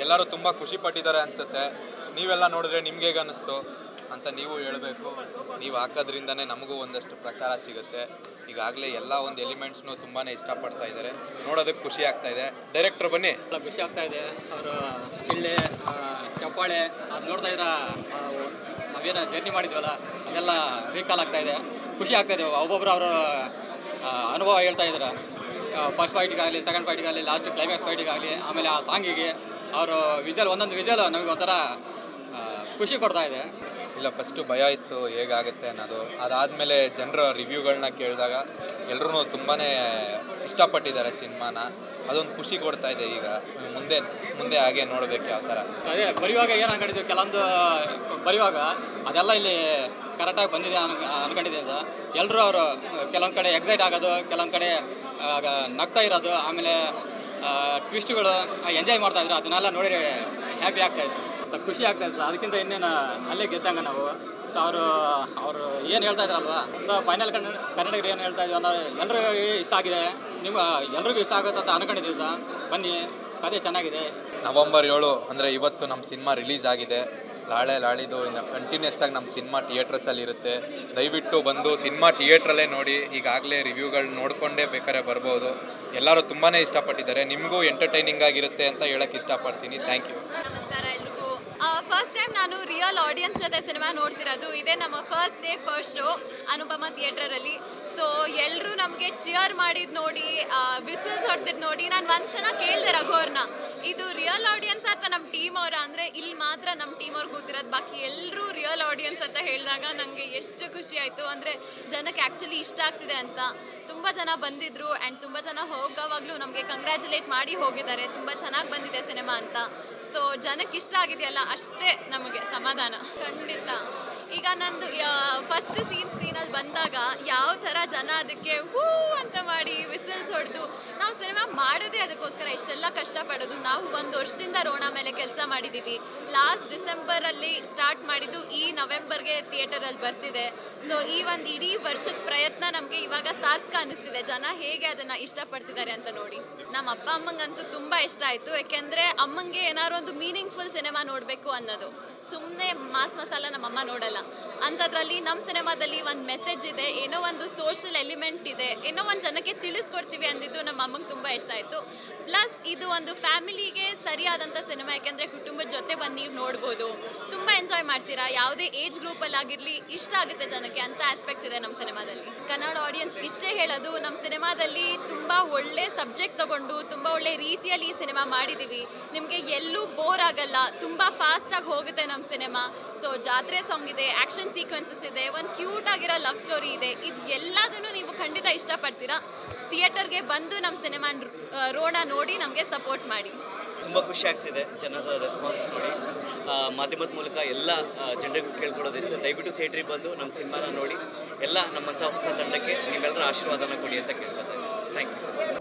ಎಲ್ಲರೂ ತುಂಬ ಖುಷಿ ಪಟ್ಟಿದ್ದಾರೆ ಅನಿಸುತ್ತೆ. ನೀವೆಲ್ಲ ನೋಡಿದ್ರೆ ನಿಮ್ಗೆ ಹೇಗೆ ಅನ್ನಿಸ್ತು ಅಂತ ನೀವು ಹೇಳಬೇಕು. ನೀವು ಹಾಕೋದ್ರಿಂದನೇ ನಮಗೂ ಒಂದಷ್ಟು ಪ್ರಚಾರ ಸಿಗುತ್ತೆ. ಈಗಾಗಲೇ ಎಲ್ಲ ಒಂದು ಎಲಿಮೆಂಟ್ಸ್ನು ತುಂಬಾ ಇಷ್ಟಪಡ್ತಾ ಇದ್ದಾರೆ, ನೋಡೋದಕ್ಕೆ ಖುಷಿ ಆಗ್ತಾ ಇದೆ. ಡೈರೆಕ್ಟರ್ ಬನ್ನಿ. ಖುಷಿ ಆಗ್ತಾ ಇದೆ. ಅವರು ಶಿಳ್ಳೆ ಚಪ್ಪಾಳೆ ಅದು ನೋಡ್ತಾ ಇದ್ರೆ ನಾವೇನು ಜರ್ನಿ ಮಾಡಿದ್ವಲ್ಲ ಅದೆಲ್ಲ ರೀಕಾಲ್ ಆಗ್ತಾ ಇದೆ. ಖುಷಿ ಆಗ್ತಾ ಇದೆ. ಒಬ್ಬೊಬ್ಬರು ಅವರು ಅನುಭವ ಹೇಳ್ತಾ ಇದ್ದಾರೆ. ಫಸ್ಟ್ ಫೈಟಿಗಾಗಲಿ, ಸೆಕೆಂಡ್ ಫೈಟಿಗಾಗಲಿ, ಲಾಸ್ಟ್ ಕ್ಲೈಮ್ಯಾಕ್ಸ್ ಫೈಟಿಗಾಗಲಿ, ಆಮೇಲೆ ಆ ಸಾಂಗಿಗೆ ಅವರು ವಿಜಲ್, ಒಂದೊಂದು ವಿಜಲ್ ನಮಗೆ ಒಂಥರ ಖುಷಿ ಕೊಡ್ತಾ ಇದೆ. ಇಲ್ಲ, ಫಸ್ಟು ಭಯ ಇತ್ತು ಹೇಗಾಗುತ್ತೆ ಅನ್ನೋದು. ಅದಾದಮೇಲೆ ಜನರ ರಿವ್ಯೂಗಳನ್ನ ಕೇಳಿದಾಗ ಎಲ್ಲರೂ ತುಂಬಾ ಇಷ್ಟಪಟ್ಟಿದ್ದಾರೆ ಸಿನಿಮಾನ. ಅದೊಂದು ಖುಷಿ ಕೊಡ್ತಾ ಇದೆ. ಈಗ ಮುಂದೆ ಹಾಗೆ ನೋಡಬೇಕು ಯಾವ ಥರ. ಅದೇ ಬರೆಯುವಾಗ ಏನು ಅನ್ಕೊಂಡಿದ್ವಿ, ಕೆಲವೊಂದು ಬರೆಯುವಾಗ ಅದೆಲ್ಲ ಇಲ್ಲಿ ಕರೆಕ್ಟಾಗಿ ಬಂದಿದೆ ಅನ್ಕೊಂಡಿದ್ದೆ ಅಂತ. ಎಲ್ಲರೂ ಅವರು ಕೆಲವೊಂದು ಕಡೆ ಎಕ್ಸೈಟ್ ಆಗೋದು, ಕೆಲವೊಂದು ಕಡೆ ನಗ್ತಾ ಇರೋದು, ಆಮೇಲೆ ಟ್ವಿಸ್ಟ್ಗಳು ಎಂಜಾಯ್ ಮಾಡ್ತಾಯಿದ್ರು. ಅದನ್ನೆಲ್ಲ ನೋಡಿ ಹ್ಯಾಪಿ ಆಗ್ತಾಯಿತ್ತು. ಸೊ ಖುಷಿ ಆಗ್ತಾಯಿತ್ತು ಸರ್. ಅದಕ್ಕಿಂತ ಇನ್ನೇನು ಅಲ್ಲೇ ಗೆದ್ದಂಗೆ ನಾವು. ಸೊ ಅವರು ಏನು ಹೇಳ್ತಾ ಇದ್ರಲ್ವಾ, ಸೊ ಫೈನಲ್ ಕನ್ನಡಿಗರು ಏನು ಹೇಳ್ತಾ ಇದ್ವಿ ಅಂದರೆ ಎಲ್ರಿಗೂ ಇಷ್ಟ ಆಗಿದೆ, ಎಲ್ರಿಗೂ ಇಷ್ಟ ಆಗುತ್ತೆ ಅಂತ ಅನ್ಕೊಂಡಿದ್ದೀವಿ ಸರ್. ಬನ್ನಿ, ಕಥೆ ಚೆನ್ನಾಗಿದೆ. ನವಂಬರ್ 7 ಅಂದರೆ ಇವತ್ತು ನಮ್ಮ ಸಿನಿಮಾ ರಿಲೀಸ್ ಆಗಿದೆ. ಲಾಳಿದು ಇನ್ನು ಕಂಟಿನ್ಯೂಸ್ ಆಗಿ ನಮ್ಮ ಸಿನಿಮಾ ಥಿಯೇಟ್ರಸಲ್ಲಿ ಇರುತ್ತೆ. ದಯವಿಟ್ಟು ಬಂದು ಸಿನಿಮಾ ಥಿಯೇಟ್ರಲ್ಲೇ ನೋಡಿ. ಈಗಾಗಲೇ ರಿವ್ಯೂಗಳು ನೋಡಿಕೊಂಡೇ ಬೇಕಾದ್ರೆ ಬರ್ಬೋದು. ಎಲ್ಲರೂ ತುಂಬಾ ಇಷ್ಟಪಟ್ಟಿದ್ದಾರೆ. ನಿಮಗೂ ಎಂಟರ್ಟೈನಿಂಗ್ ಆಗಿರುತ್ತೆ ಅಂತ ಹೇಳಕ್ಕೆ ಇಷ್ಟಪಡ್ತೀನಿ. Thank you. ನಮಸ್ಕಾರ ಎಲ್ರಿಗೂ. ಫಸ್ಟ್ ಟೈಮ್ ನಾನು ರಿಯಲ್ ಆಡಿಯನ್ಸ್ ಜೊತೆ ಸಿನಿಮಾ ನೋಡ್ತಿರೋದು. ಇದೇ ನಮ್ಮ first day first show Anupama ಥಿಯೇಟ್ರಲ್ಲಿ. ಸೊ ಎಲ್ಲರೂ ನಮಗೆ ಚಿಯರ್ ಮಾಡಿದ್ದು ನೋಡಿ, ವಿಸಿಲ್ಸ್ ಹೊಡೆದಿದ್ದು ನೋಡಿ ನಾನು ಒಂದು ಕ್ಷಣ ಕೇಳಿದೆ ರಘುವ್ರನ್ನ, ಇದು ರಿಯಲ್ ಆಡಿಯನ್ಸ್ ಅಥವಾ ನಮ್ಮ ಟೀಮ್ ಅವರ ಅಂದರೆ ಇಲ್ಲಿ ಮಾತ್ರ ನಮ್ಮ ಟೀಮ್ ಅವ್ರು ಕೂತಿರೋದು, ಬಾಕಿ ಎಲ್ಲರೂ ರಿಯಲ್ ಆಡಿಯನ್ಸ್ ಅಂತ ಹೇಳಿದಾಗ ನನಗೆ ಎಷ್ಟು ಖುಷಿ ಆಯಿತು. ಅಂದರೆ ಜನಕ್ಕೆ ಆ್ಯಕ್ಚುಲಿ ಇಷ್ಟ ಆಗ್ತಿದೆ ಅಂತ. ತುಂಬ ಜನ ಬಂದಿದ್ದರು ಆ್ಯಂಡ್ ತುಂಬ ಜನ ಹೋಗೋವಾಗಲೂ ನಮಗೆ ಕಂಗ್ರ್ಯಾಚುಲೇಟ್ ಮಾಡಿ ಹೋಗಿದ್ದಾರೆ, ತುಂಬ ಚೆನ್ನಾಗಿ ಬಂದಿದೆ ಸಿನಿಮಾ ಅಂತ. ಸೊ ಜನಕ್ಕೆ ಇಷ್ಟ ಆಗಿದೆಯಲ್ಲ ಅಷ್ಟೇ ನಮಗೆ ಸಮಾಧಾನ. ಖಂಡಿತ. ಈಗ ನಂದು ಫಸ್ಟ್ ಸ್ಕ್ರೀನಲ್ಲಿ ಬಂದಾಗ ಯಾವ ಥರ ಜನ ಅದಕ್ಕೆ ಹೂ ಅಂತ ಮಾಡಿ ವಿಸಿಲ್ಸ್ ಹೊಡೆದು, ನಾವು ಸಿನಿಮಾ ಮಾಡೋದೇ ಅದಕ್ಕೋಸ್ಕರ ಇಷ್ಟೆಲ್ಲ ಕಷ್ಟಪಡೋದು. ನಾವು 1 ವರ್ಷದಿಂದ ರೋಣ ಮೇಲೆ ಕೆಲಸ ಮಾಡಿದ್ದೀವಿ. ಲಾಸ್ಟ್ ಡಿಸೆಂಬರಲ್ಲಿ ಸ್ಟಾರ್ಟ್ ಮಾಡಿದ್ದು ಈ ನವೆಂಬರ್ಗೆ ಥಿಯೇಟರಲ್ಲಿ ಬರ್ತಿದೆ. ಸೊ ಈ ಒಂದು ಇಡೀ ವರ್ಷದ ಪ್ರಯತ್ನ ನಮಗೆ ಇವಾಗ ಸಾರ್ಥಕ ಅನ್ನಿಸ್ತಿದೆ. ಜನ ಹೇಗೆ ಅದನ್ನು ಇಷ್ಟಪಡ್ತಿದ್ದಾರೆ ಅಂತ ನೋಡಿ. ನಮ್ಮ ಅಪ್ಪ ಅಮ್ಮಂಗಂತೂ ತುಂಬ ಇಷ್ಟ ಆಯಿತು. ಯಾಕೆಂದರೆ ಅಮ್ಮಂಗೆ ಏನಾದ್ರು ಒಂದು ಮೀನಿಂಗ್ಫುಲ್ ಸಿನಿಮಾ ನೋಡಬೇಕು ಅನ್ನೋದು. ಸುಮ್ಮನೆ ಮಾಸ್ ಮಸಾಲ ನಮ್ಮಮ್ಮ ನೋಡಲ್ಲ. ಅಂಥದ್ರಲ್ಲಿ ನಮ್ಮ ಸಿನಿಮಾದಲ್ಲಿ ಒಂದು ಮೆಸೇಜ್ ಇದೆ, ಏನೋ ಒಂದು ಸೋಷಿಯಲ್ ಎಲಿಮೆಂಟ್ ಇದೆ, ಏನೋ ಒಂದು ಜನಕ್ಕೆ ತಿಳಿಸ್ಕೊಡ್ತೀವಿ ಅಂದಿದ್ದು ನಮ್ಮ ಅಮ್ಮಂಗೆ ತುಂಬ ಇಷ್ಟ ಆಯಿತು. ಪ್ಲಸ್ ಇದು ಒಂದು ಫ್ಯಾಮಿಲಿಗೆ ಸರಿಯಾದಂಥ ಸಿನಿಮಾ. ಯಾಕೆಂದರೆ ಕುಟುಂಬದ ಜೊತೆ ಬಂದು ನೀವು ನೋಡ್ಬೋದು, ತುಂಬ ಎಂಜಾಯ್ ಮಾಡ್ತೀರಾ. ಯಾವುದೇ ಏಜ್ ಗ್ರೂಪಲ್ಲಾಗಿರಲಿ ಇಷ್ಟ ಆಗುತ್ತೆ ಜನಕ್ಕೆ ಅಂತ ಆಸ್ಪೆಕ್ಟ್ಸ್ ಇದೆ ನಮ್ಮ ಸಿನಿಮಾದಲ್ಲಿ. ಕನ್ನಡ ಆಡಿಯನ್ಸ್ ಇಷ್ಟೇ ಹೇಳೋದು, ನಮ್ಮ ಸಿನಿಮಾದಲ್ಲಿ ತುಂಬ ಒಳ್ಳೆ ಸಬ್ಜೆಕ್ಟ್ ತೊಗೊಂಡು ತುಂಬ ಒಳ್ಳೆ ರೀತಿಯಲ್ಲಿ ಈ ಸಿನಿಮಾ ಮಾಡಿದ್ದೀವಿ. ನಿಮಗೆ ಎಲ್ಲೂ ಬೋರ್ ಆಗಲ್ಲ, ತುಂಬ ಫಾಸ್ಟಾಗಿ ಹೋಗುತ್ತೆ ನಮ್ಮ ಸಿನಿಮಾ. ಸೊ ಜಾತ್ರೆ ಸಾಂಗ್ ಇದೆ, ಆ್ಯಕ್ಷನ್ ಸೀಕ್ವೆನ್ಸಸ್ ಇದೆ, ಒಂದು ಕ್ಯೂಟ್ ಆಗಿರೋ ಲವ್ ಸ್ಟೋರಿ ಇದೆ. ಇದು ಎಲ್ಲದನ್ನು ನೀವು ಖಂಡಿತ ಇಷ್ಟಪಡ್ತೀರಾ. ಥಿಯೇಟರ್ಗೆ ಬಂದು ನಮ್ಮ ಸಿನಿಮಾ ರೋಣ ನೋಡಿ ನಮಗೆ ಸಪೋರ್ಟ್ ಮಾಡಿ. ತುಂಬ ಖುಷಿ ಆಗ್ತಿದೆ ಜನರ ರೆಸ್ಪಾನ್ಸ್ ನೋಡಿ. ಮಾಧ್ಯಮದ ಮೂಲಕ ಎಲ್ಲ ಜನರಿಗೂ ಕೇಳ್ಕೊಡೋದಿಷ್ಟ, ದಯವಿಟ್ಟು ಥಿಯೇಟ್ರಿಗೆ ಬಂದು ನಮ್ಮ ಸಿನಿಮಾನ ನೋಡಿ. ಎಲ್ಲ ನಮ್ಮಂಥ ಹೊಸ ತಂಡಕ್ಕೆ ನೀವೆಲ್ಲರ ಆಶೀರ್ವಾದನ ಕೊಡಿ ಅಂತ ಕೇಳ್ಕೊತಾ ಇದ್ದೀನಿ. Thank you.